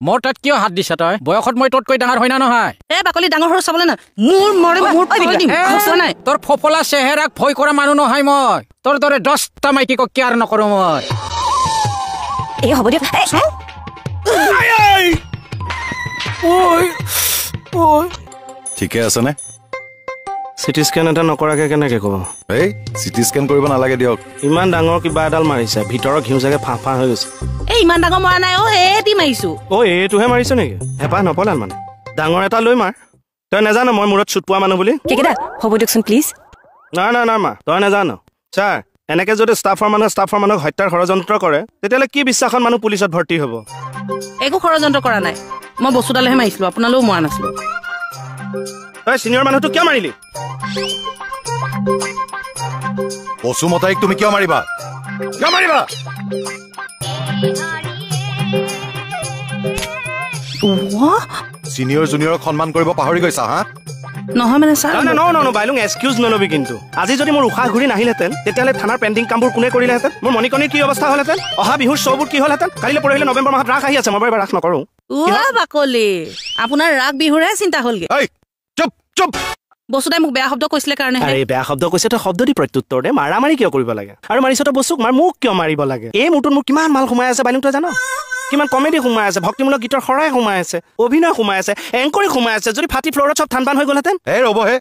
মোৰ তাত কিয় হাত দিছ তই বয়সত মই তোতকৈ ডাঙৰ হয় না নহয় এ বাকলি ডাঙৰ সৰু চাবলে না মোৰ মৰে মোৰ পাই দিম নাই তোৰ ফপলা চেহেৰাক ভয় কৰা মানুহ নহয় মই তোৰ দৰে 10টা মাইকীক কেয়াৰ নকৰো মই এই হ'ব দিয়া ঠিকে আছে নে সিটি স্ক্যান এটা নকৰাকে কেনেকে ক'ব এই সিটি স্ক্যান কৰিব নালাগে দিয়ক ইমান ডাঙৰ কিবা এডাল মাৰিছে ভিতৰৰ ঘিউ জাগে ফাঁফা হৈ গৈছে এই ইমান ডাঙৰ মৰা নাই অ এটি মাৰিছো অ এইটোহে মাৰিছে নেকি হেপাহ নপলাল মানে ডাঙৰ এটা লৈ মাৰ তই নাজানো মই মূৰত চুট পোৱা মানুহ বুলি কেকেদা হ'ব দিয়কচোন প্লিজ না মা তই নাজানো ছাৰ এনেকে যদি ষ্টাফৰ মানুহক হত্যাৰ ষড়যন্ত্ৰ কৰে তেতিয়াহ'লে কি বিশ্বাসত মানুহ পুলিচত ভৰ্তি হ'ব একো ষড়যন্ত্ৰ কৰা নাই মই বস্তুডালেহে মাৰিছিলো আপোনালৈও মৰা নাছিলো তই চিনিয়ৰ মানুহটো কিয় মাৰিলি বসুমতাইক তুমি কিয় মাৰিবা সিনিয়ৰ জুনিয়ৰক সন্মান কৰিব পাহৰি গৈছা হা নহয় মানে ছাৰ ন বাইলুং এক্সকিউজ নলবি কিন্তু আজি যদি মোৰ উশাহ ঘূৰি নাহিলেহেঁতেন তেতিয়াহ'লে থানাৰ পেণ্ডিং কামবোৰ কোনে কৰিলেহেঁতেন মোৰ মণিকণীৰ কি অৱস্থা হ'লহেঁতেন অহা বিহুৰ শ্ব'বোৰ কি হ'লহেঁতেন কাইলৈ পৰহিলে নৱেম্বৰ মাহত ৰাস আহি আছে মই বাৰু ৰাস নকৰোঁ বাকলি আপোনাৰ ৰাগ বিহুৰে চিন্তা হ'লগে চুপ বস্তুদাই মোক বেয়া শব্দ কৈছিলে কাৰণে বেয়া শব্দ কৈছে তই শব্দ দি প্ৰত্যুত্তৰ দে মাৰি কিয় কৰিব লাগে আৰু মাৰিছ তই বস্তুক মোক কিয় মাৰিব লাগে এই মোৰটোত মোৰ কিমান মাল সোমাই আছে বাইলুং তই জানো কিমান কমেডি সোমাই আছে ভক্তিমূলক গীতৰ শৰাই সোমাই আছে অভিনয় সোমাই আছে এংকৰি সোমাই আছে যদি ফাটি ফ্ল'ৰত চব ঠান বান হৈ গ'লহেঁতেন ৰ'বহে